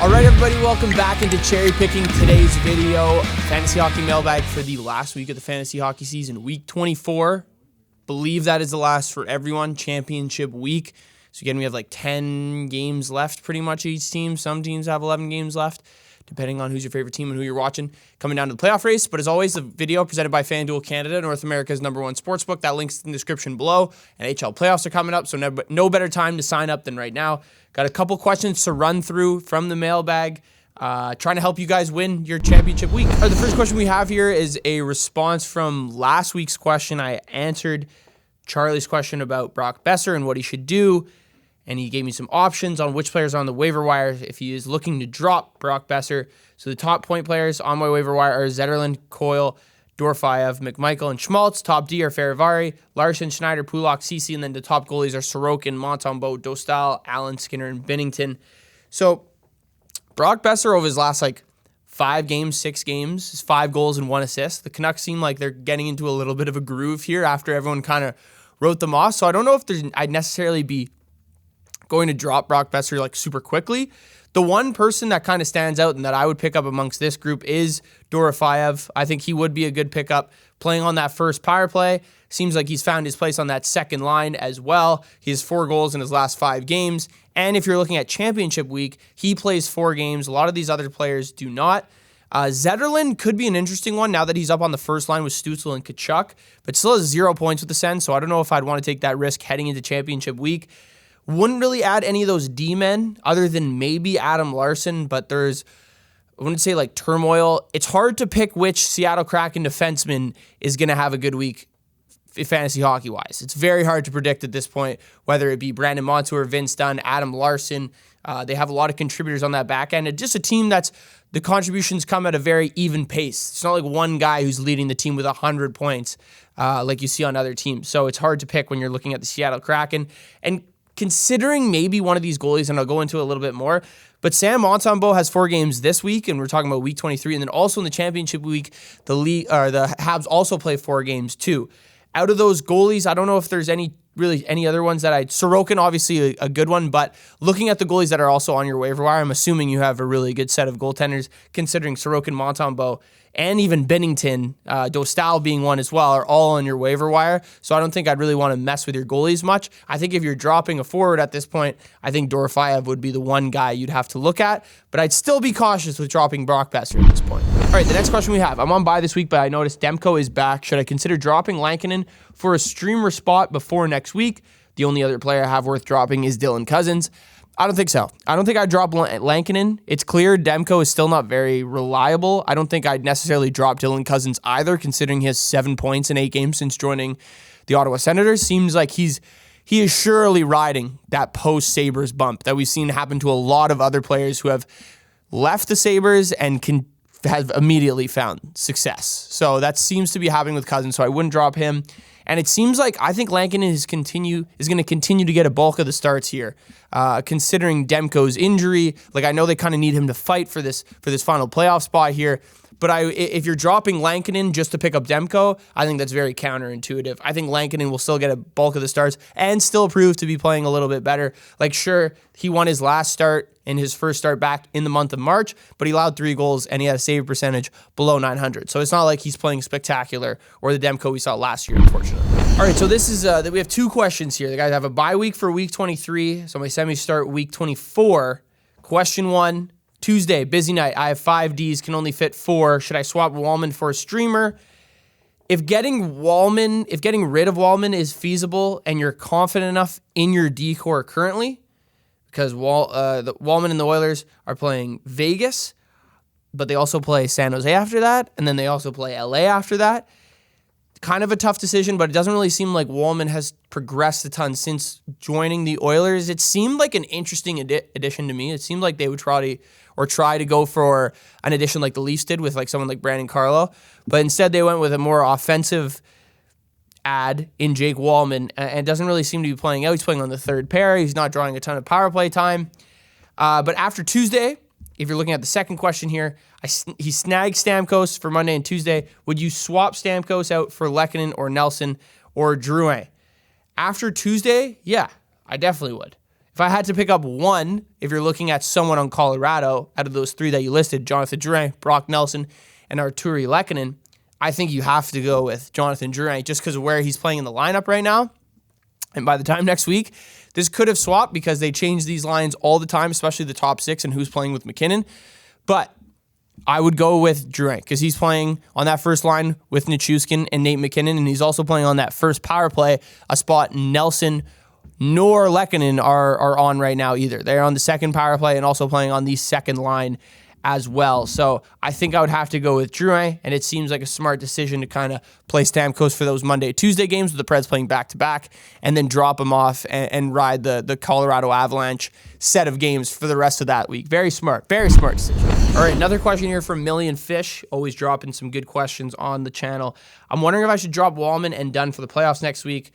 All right, everybody, welcome back into cherry picking today's video. Fantasy hockey mailbag for the last week of the fantasy hockey season, week 24. Believe that is the last for everyone, championship week. So again, we have like 10 games left pretty much each team. Some teams have 11 games left, depending on who's your favorite team and who you're watching coming down to the playoff race. But as always, the video presented by FanDuel Canada, North America's #1 sportsbook. That link's in the description below. NHL playoffs are coming up, so no better time to sign up than right now. Got a couple questions to run through from the mailbag, trying to help you guys win your championship week. The first question we have here is a response from last week's question. I answered Charlie's question about Brock Boeser and what he should do, and he gave me some options on which players are on the waiver wire if he is looking to drop Brock Boeser. So the top point players on my waiver wire are Zetterlund, Coyle, Dorofeyev, McMichael, and Schmaltz. Top D are Farivari, Larson, Schneider, Pulak, Ceci, and then the top goalies are Sorokin, Montembeault, Dostal, Allen, Skinner, and Binnington. So Brock Boeser over his last 6 games, is 5 goals and 1 assist. The Canucks seem like they're getting into a little bit of a groove here after everyone kind of wrote them off. So I don't know if I'd necessarily be going to drop Brock Boeser super quickly. The one person that kind of stands out and that I would pick up amongst this group is Dorofeyev. I think he would be a good pickup playing on that first power play. Seems like he's found his place on that second line as well. He has 4 goals in his last 5 games. And if you're looking at championship week, he plays 4 games. A lot of these other players do not. Zetterlund could be an interesting one now that he's up on the first line with Stützle and Tkachuk, but still has 0 points with the Sens, so I don't know if I'd want to take that risk heading into championship week. Wouldn't really add any of those D-men other than maybe Adam Larson, but I wouldn't say turmoil. It's hard to pick which Seattle Kraken defenseman is going to have a good week fantasy hockey-wise. It's very hard to predict at this point, whether it be Brandon Montour, Vince Dunn, Adam Larson. They have a lot of contributors on that back end. And just a team that's the contributions come at a very even pace. It's not like one guy who's leading the team with 100 points like you see on other teams. So it's hard to pick when you're looking at the Seattle Kraken. And considering maybe one of these goalies, and I'll go into it a little bit more, but Sam Montembeault has 4 games this week, and we're talking about week 23, and then also in the championship week, the Habs also play 4 games too. Out of those goalies, I don't know if there's any other ones that Sorokin, obviously a good one, but looking at the goalies that are also on your waiver wire, I'm assuming you have a really good set of goaltenders, considering Sorokin, Montembeault, and even Binnington, Dostal being one as well, are all on your waiver wire. So I don't think I'd really want to mess with your goalies much. I think if you're dropping a forward at this point, I think Dorofeyev would be the one guy you'd have to look at, but I'd still be cautious with dropping Brock Boeser at this point. All right, the next question we have. I'm on bye this week, but I noticed Demko is back. Should I consider dropping Lankinen for a streamer spot before next week? The only other player I have worth dropping is Dylan Cousins. I don't think so. I don't think I'd drop Lankinen. It's clear Demko is still not very reliable. I don't think I'd necessarily drop Dylan Cousins either, considering he has 7 points in 8 games since joining the Ottawa Senators. Seems like he is surely riding that post-Sabres bump that we've seen happen to a lot of other players who have left the Sabres and have immediately found success. So that seems to be happening with Cousins, so I wouldn't drop him. And it seems like I think Lankinen is going to continue to get a bulk of the starts here, considering Demko's injury. I know they kind of need him to fight for this final playoff spot here. But if you're dropping Lankinen just to pick up Demko, I think that's very counterintuitive. I think Lankinen will still get a bulk of the starts and still prove to be playing a little bit better. Sure, he won his last start in his first start back in the month of March, but he allowed 3 goals and he had a save percentage below 900. So it's not like he's playing spectacular or the Demko we saw last year, unfortunately. All right, so this is we have 2 questions here. The guys have a bye week for week 23, so my semis start week 24. Question 1. Tuesday, busy night. I have 5 Ds, can only fit 4. Should I swap Wallman for a streamer? If getting rid of Wallman is feasible and you're confident enough in your D core currently, because the Wallman and the Oilers are playing Vegas, but they also play San Jose after that, and then they also play LA after that. Kind of a tough decision, but it doesn't really seem like Wallman has progressed a ton since joining the Oilers. It seemed like an interesting addition to me. It seemed like they would try to go for an addition like the Leafs did with someone like Brandon Carlo, but instead they went with a more offensive add in Jake Wallman, and doesn't really seem to be playing out. He's playing on the third pair. He's not drawing a ton of power play time. But after Tuesday, if you're looking at the second question here, he snagged Stamkos for Monday and Tuesday. Would you swap Stamkos out for Lehkonen or Nelson or Drouin? After Tuesday, yeah, I definitely would. If I had to pick up one, if you're looking at someone on Colorado, out of those three that you listed, Jonathan Drouin, Brock Nelson, and Arturi Lehkonen, I think you have to go with Jonathan Drouin just because of where he's playing in the lineup right now. And by the time next week, this could have swapped because they change these lines all the time, especially the top six and who's playing with McKinnon. But I would go with Drouin because he's playing on that first line with Nichushkin and Nate McKinnon, and he's also playing on that first power play, a spot Nelson nor Lehkonen are on right now either. They're on the second power play and also playing on the second line as well. So I think I would have to go with Drouin, and it seems like a smart decision to kind of play Stamkos for those Monday, Tuesday games with the Preds playing back-to-back, and then drop him off and ride the Colorado Avalanche set of games for the rest of that week. Very smart decision. All right, another question here from Million Fish, always dropping some good questions on the channel. I'm wondering if I should drop Wallman and Dunn for the playoffs next week.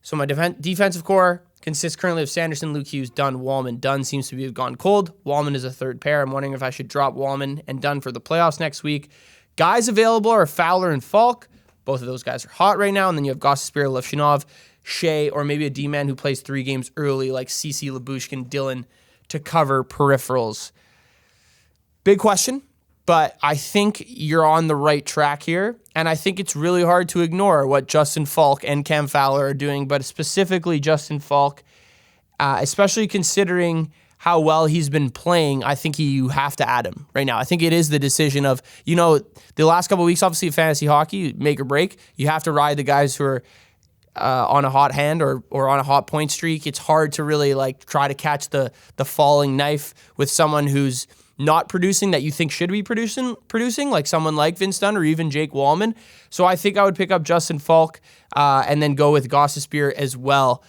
So my defensive core consists currently of Sanderson, Luke Hughes, Dunn, Wallman. Dunn seems to have gone cold. Wallman is a third pair. I'm wondering if I should drop Wallman and Dunn for the playoffs next week. Guys available are Fowler and Falk. Both of those guys are hot right now. And then you have Gostisbehere, Levchinov, Shea, or maybe a D-man who plays 3 games early like CC, Lyubushkin, Dylan to cover peripherals. Big question, but I think you're on the right track here. And I think it's really hard to ignore what Justin Falk and Cam Fowler are doing, but specifically Justin Falk, especially considering how well he's been playing. I think you have to add him right now. I think it is the decision of, the last couple of weeks, obviously, fantasy hockey, make or break. You have to ride the guys who are on a hot hand or on a hot point streak. It's hard to really try to catch the falling knife with someone who's not producing that you think should be producing, like someone like Vince Dunn or even Jake Wallman. So I think I would pick up Justin Falk and then go with Gostisbehere as well,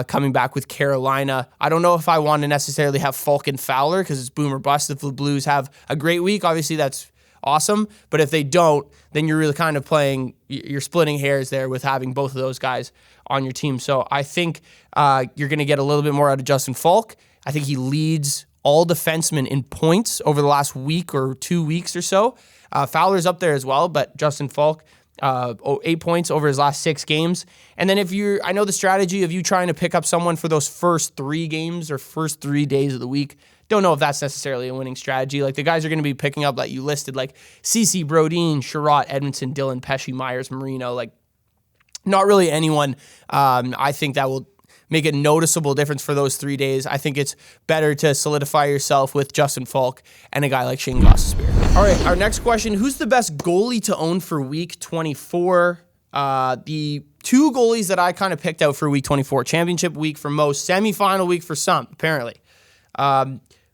coming back with Carolina. I don't know if I want to necessarily have Falk and Fowler because it's boom or bust. If the Blues have a great week, obviously that's awesome. But if they don't, then you're really kind of you're splitting hairs there with having both of those guys on your team. So I think you're going to get a little bit more out of Justin Falk. I think he leads all defensemen in points over the last week or 2 weeks or so. Fowler's up there as well, but Justin Falk, 8 points over his last 6 games. And then I know the strategy of you trying to pick up someone for those first 3 games or first 3 days of the week. Don't know if that's necessarily a winning strategy. Like the guys are going to be picking up that you listed, like CC, Brodin, Sherratt, Edmondson, Dylan, Pesce, Myers, Marino. Like not really anyone I think that will make a noticeable difference for those 3 days. I think it's better to solidify yourself with Justin Falk and a guy like Shane Gostisbehere. All right, our next question, who's the best goalie to own for week 24? The 2 goalies that I kind of picked out for week 24, championship week for most, semifinal week for some, apparently.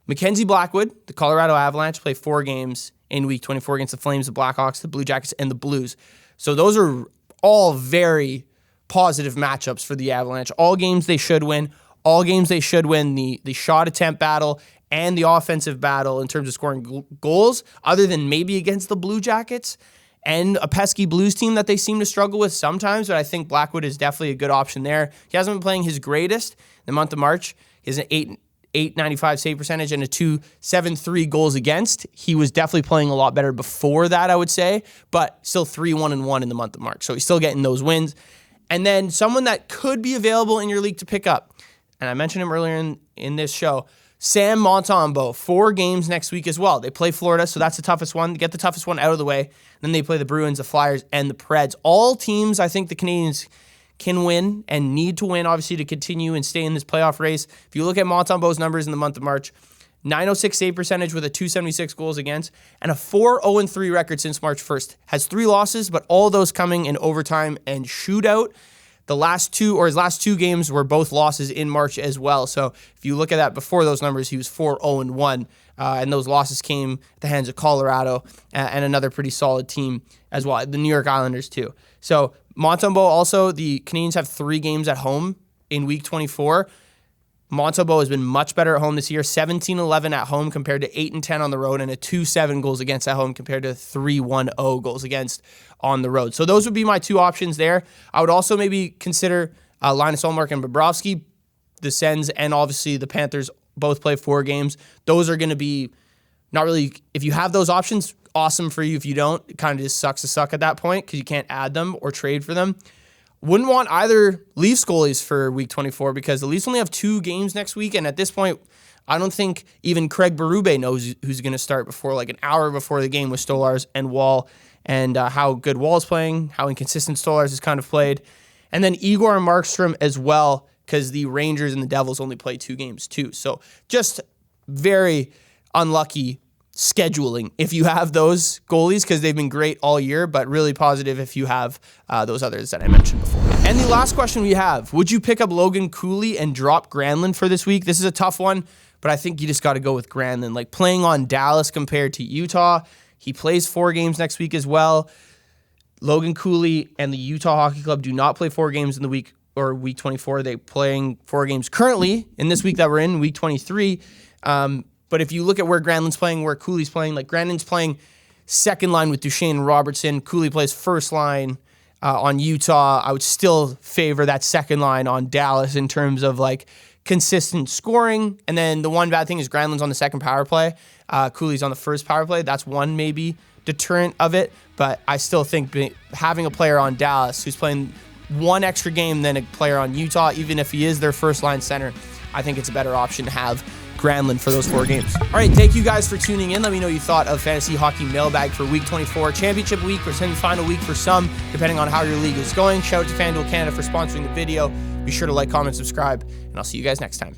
Mackenzie Blackwood, the Colorado Avalanche, play 4 games in week 24 against the Flames, the Blackhawks, the Blue Jackets, and the Blues. So those are all very positive matchups for the Avalanche. All games they should win. All games they should win the shot attempt battle and the offensive battle in terms of scoring goals, other than maybe against the Blue Jackets and a pesky Blues team that they seem to struggle with sometimes, but I think Blackwood is definitely a good option there. He hasn't been playing his greatest in the month of March. He has an 895 save percentage and a 273 goals against. He was definitely playing a lot better before that, I would say, but still 3-1-1 in the month of March. So he's still getting those wins. And then someone that could be available in your league to pick up, and I mentioned him earlier in this show, Sam Montembeault, 4 games next week as well. They play Florida, so that's the toughest one. Get the toughest one out of the way. Then they play the Bruins, the Flyers, and the Preds. All teams I think the Canadians can win and need to win, obviously, to continue and stay in this playoff race. If you look at Montembeault's numbers in the month of March, 906 save percentage with a 276 goals against, and a 4-0-3 record since March 1st. Has 3 losses, but all those coming in overtime and shootout. His last 2 games were both losses in March as well. So if you look at that before those numbers, he was 4-0-1, and those losses came at the hands of Colorado and another pretty solid team as well, the New York Islanders too. So Montembeault also, the Canadians have 3 games at home in week 24. Montembeault has been much better at home this year, 17-11 at home compared to 8-10 on the road, and a 2-7 goals against at home compared to 3-1-0 goals against on the road. So those would be my 2 options there. I would also maybe consider Linus Ullmark and Bobrovsky. The Sens and obviously the Panthers both play 4 games. Those are going to be not really, if you have those options, awesome for you. If you don't, it kind of just sucks to suck at that point because you can't add them or trade for them. Wouldn't want either Leafs goalies for week 24 because the Leafs only have 2 games next week. And at this point, I don't think even Craig Berube knows who's going to start before like an hour before the game with Stolarz and Wall, and how good Wall's playing, how inconsistent Stolarz has kind of played. And then Igor and Markstrom as well, because the Rangers and the Devils only play 2 games too. So just very unlucky scheduling if you have those goalies, because they've been great all year, but really positive if you have those others that I mentioned before. And the last question we have, would you pick up Logan Cooley and drop Granlund for this week? This is a tough one, but I think you just got to go with Granlund. Like playing on Dallas compared to Utah, he plays 4 games next week as well. Logan Cooley and the Utah Hockey Club do not play 4 games in the week or week 24. They're playing 4 games currently in this week that we're in, week 23. But if you look at where Granlund's playing, where Cooley's playing, like Granlund's playing second line with Duchesne and Robertson. Cooley plays first line on Utah. I would still favor that second line on Dallas in terms of like consistent scoring. And then the one bad thing is Granlund's on the second power play. Cooley's on the first power play. That's one maybe deterrent of it. But I still think having a player on Dallas who's playing 1 extra game than a player on Utah, even if he is their first line center, I think it's a better option to have Granlund for those 4 games. All right, thank you guys for tuning in. Let me know what you thought of Fantasy Hockey Mailbag for Week 24, Championship Week or semi-final week for some, depending on how your league is going. Shout out to FanDuel Canada for sponsoring the video. Be sure to like, comment, subscribe, and I'll see you guys next time.